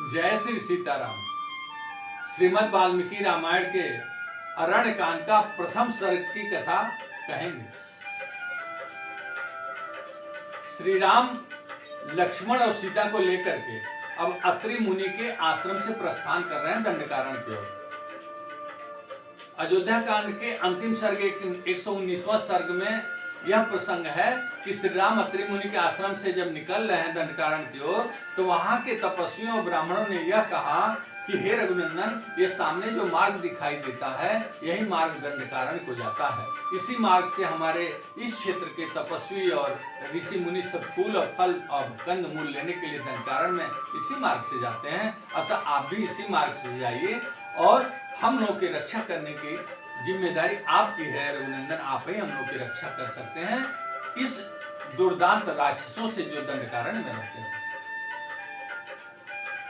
जय श्री सीताराम। श्रीमद् वाल्मीकि रामायण के अरण्य कांड का प्रथम सर्ग की कथा कहेंगे। श्री राम लक्ष्मण और सीता को लेकर के अब अत्रि मुनि के आश्रम से प्रस्थान कर रहे हैं दंडकारण्य की ओर। अयोध्या कांड के अंतिम सर्ग 119वां सर्ग में यह प्रसंग है कि श्री राम अत्रि मुनि के आश्रम से जब निकल रहे हैं दंडकारण्य की ओर, तो वहां के तपस्वियों और ब्राह्मणों ने यह कहा कि हे रघुनंदन, ये सामने जो मार्ग दिखाई देता है यही मार्ग दंडकारण्य को जाता है। इसी मार्ग से हमारे इस क्षेत्र के तपस्वी और ऋषि मुनि सब फूल और फल और कंद मूल लेने के लिए दंडकारण्य में इसी मार्ग से जाते हैं। अतः आप भी इसी मार्ग से जाइए और हम लोगों की रक्षा करने की जिम्मेदारी आपकी है रघुनंदन। आप ही हम लोग की रक्षा कर सकते हैं इस दुर्दांत राक्षसों से जो दंडकारण्य में रहते हैं।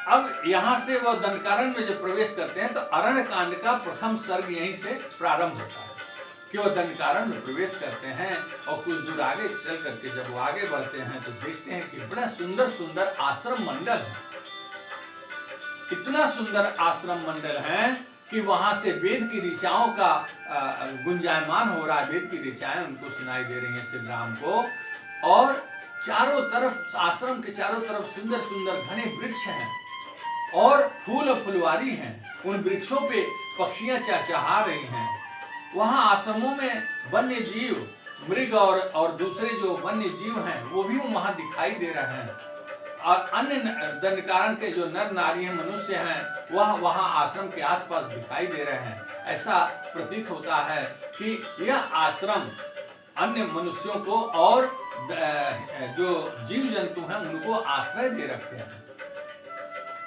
अब यहां से वो दंडकारण्य में जब प्रवेश करते हैं तो अरण्य कांड का प्रथम सर्ग यहीं से प्रारंभ होता है कि वो दंडकारण्य में प्रवेश करते हैं और कुछ दूर आगे चल करके जब वो आगे बढ़ते हैं तो देखते हैं कि बड़ा सुंदर सुंदर आश्रम मंडल है। इतना सुंदर आश्रम मंडल है कि वहां से वेद की ऋचाओं का गुंजायमान हो रहा है। वेद की ऋचाएं उनको सुनाई दे रही हैं श्री राम को, और चारों तरफ आश्रम के चारों तरफ सुंदर सुंदर घने वृक्ष हैं और फूल और फुलवारी हैं। उन वृक्षों पे पक्षियां चहचहा रही हैं। वहां आश्रमों में वन्य जीव, मृग और दूसरे जो वन्य जीव हैं वो भी वहां दिखाई दे रहे हैं। और अन्य दंडकारण्य के जो नर नारी हैं, मनुष्य हैं, वह वहां आश्रम के आसपास दिखाई दे रहे हैं। ऐसा प्रतीत होता है कि यह आश्रम अन्य मनुष्यों को और जो जीव जंतु हैं उनको आश्रय दे रखे हैं।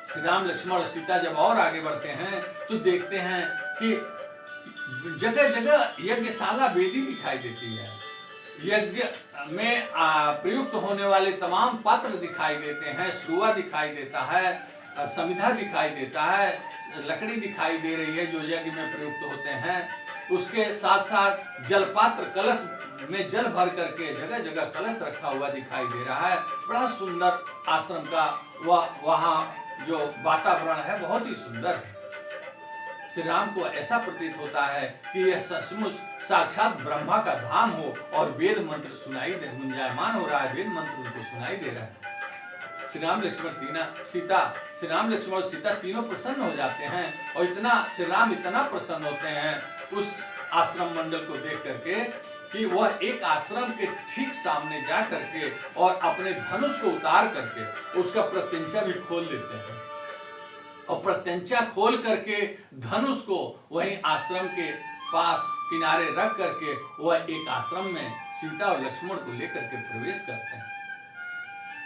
श्री राम लक्ष्मण और सीता जब और आगे बढ़ते हैं तो देखते हैं कि जगह जगह यज्ञशाला वेदी दिखाई देती है। यज्ञ में प्रयुक्त होने वाले तमाम पात्र दिखाई देते हैं, शुआ दिखाई देता है, समिधा दिखाई देता है, लकड़ी दिखाई दे रही है जो यज्ञ में प्रयुक्त होते हैं। उसके साथ साथ जलपात्र, कलश में जल भर करके जगह जगह कलश रखा हुआ दिखाई दे रहा है। बड़ा सुंदर आश्रम का वहाँ जो वातावरण है बहुत ही सुंदर है। श्री राम को ऐसा प्रतीत होता है कि यह सचमुच साक्षात ब्रह्मा का धाम हो और वेद मंत्र सुनाई दे, गुंजायमान हो रहा है, वेद मंत्र उनको सुनाई दे रहा है। श्री राम लक्ष्मण सीता तीनों प्रसन्न हो जाते हैं और श्री राम इतना प्रसन्न होते हैं उस आश्रम मंडल को देख करके कि वह एक आश्रम के ठीक सामने जा करके और अपने धनुष को उतार करके उसका प्रत्यंचा भी खोल देते हैं और प्रत्यंचा खोल करके धनुष को वहीं आश्रम के पास किनारे रख करके वह एक आश्रम में सीता और लक्ष्मण को लेकर के प्रवेश करते हैं।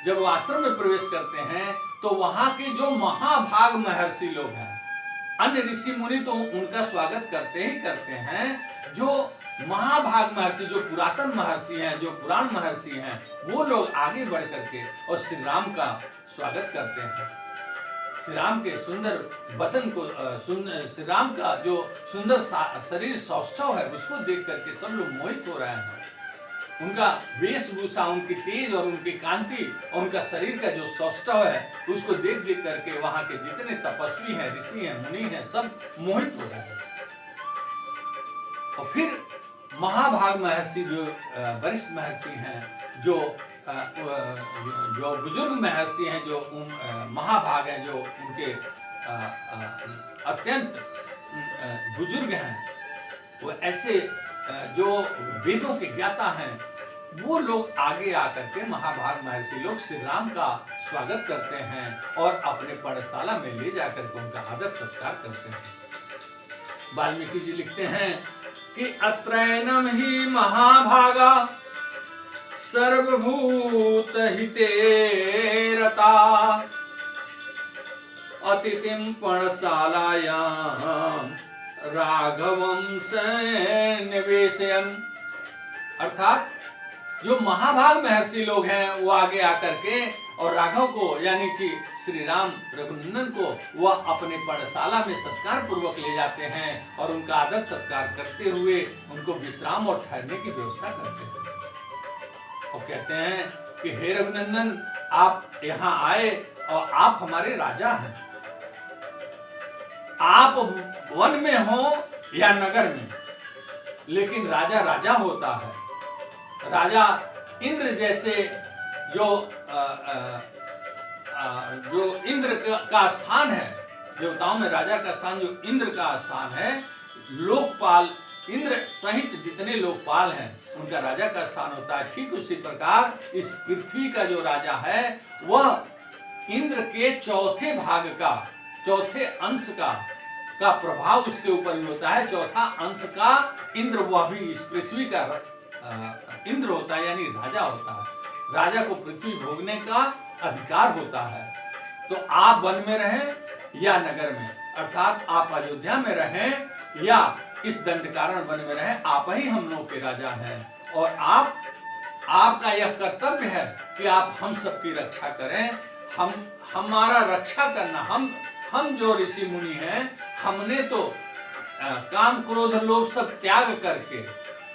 जब वो आश्रम में प्रवेश करते हैं तो वहां के जो महाभाग महर्षि लोग हैं, अन्य ऋषि मुनि तो उनका स्वागत करते ही करते हैं। जो महाभाग महर्षि, जो पुरातन महर्षि हैं, जो पुराण महर्षि हैं, वो लोग आगे बढ़ करके और श्री राम का स्वागत करते हैं। श्री राम के सुंदर बदन को, श्री राम का जो सुंदर शरीर सौष्ठव है उसको देख करके सब लोग मोहित हो रहे हैं। उनका वेशभूषा, उनकी तेज और उनकी कांति और उनका शरीर का जो सौष्ठव है उसको देख देख करके वहां के जितने तपस्वी हैं, ऋषि हैं, मुनि हैं, सब मोहित हो रहे हैं। और फिर महाभाग महर्षि, जो वरिष्ठ महर्षि हैं, जो बुजुर्ग महर्षि हैं, जो महाभाग हैं, जो उनके अत्यंत बुजुर्ग हैं, वो ऐसे जो वेदों के ज्ञाता हैं, वो लोग आगे आकर के महाभाग महर्षि लोग श्री राम का स्वागत करते हैं और अपने पर्णशाला में ले जाकर के उनका आदर सत्कार करते हैं। वाल्मीकि जी लिखते हैं कि अत्रैनम ही महाभागा सर्वभूत हिते रता अतिथिम पर्णशालायां राघवं सन्निवेशयन्। अर्थात जो महाभाग महर्षि लोग हैं वो आगे आकर के और राघव को यानी कि श्री राम रघुनंदन को वह अपने पर्णशाला में सत्कार पूर्वक ले जाते हैं और उनका आदर सत्कार करते हुए उनको विश्राम और ठहरने की व्यवस्था करते हैं और कहते हैं कि हे रघुनंदन, आप यहाँ आए और आप हमारे राजा हैं। आप वन में हो या नगर में, लेकिन राजा राजा होता है। राजा इंद्र जैसे जो इंद्र का स्थान है, देवताओं में राजा का स्थान जो इंद्र का स्थान है, लोकपाल इंद्र सहित जितने लोकपाल हैं उनका राजा का स्थान होता है। ठीक उसी प्रकार इस पृथ्वी का जो राजा है वह इंद्र के चौथे भाग का, चौथे अंश का प्रभाव उसके ऊपर भी होता है। चौथा अंश का इंद्र, वह भी इस पृथ्वी का इंद्र होता है, यानी राजा होता है। राजा को पृथ्वी भोगने का अधिकार होता है। तो आप वन में रहें या नगर में, अर्थात आप अयोध्या में रहें या इस दंडकारण्य वन में रहें, आप ही हम लोग के राजा हैं। और आपका यह कर्तव्य है कि आप हम सबकी रक्षा करें। हमारा रक्षा करना, हम जो ऋषि मुनि हैं, हमने तो काम क्रोध लोभ सब त्याग करके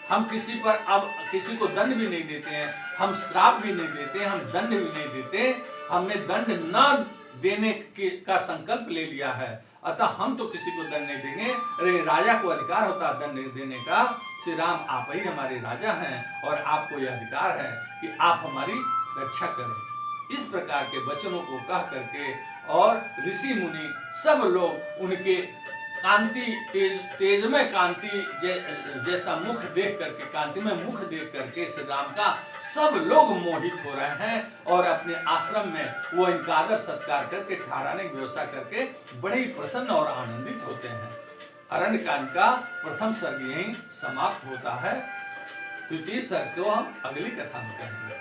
हम किसी पर अब किसी को दंड भी नहीं देते हैं, हम श्राप भी नहीं देते, हम दंड भी नहीं देते। हमने दंड न देने का संकल्प ले लिया है, अतः हम तो किसी को दंड नहीं देंगे। अरे राजा को अधिकार होता है दंड देने का। श्री राम आप ही हमारे राजा हैं और आपको यह अधिकार है कि आप हमारी रक्षा करें। इस प्रकार के वचनों को कह करके और ऋषि मुनि सब लोग उनके कांति तेजमय कांति जैसा मुख देख करके, कांति में मुख देख करके श्री राम का सब लोग मोहित हो रहे हैं और अपने आश्रम में वो इनका आदर सत्कार करके ठहराने की व्यवस्था करके बड़े ही प्रसन्न और आनंदित होते हैं। अरण्यकांड का प्रथम सर्ग यहीं समाप्त होता है। द्वितीय सर्ग को हम अगली कथा में करेंगे।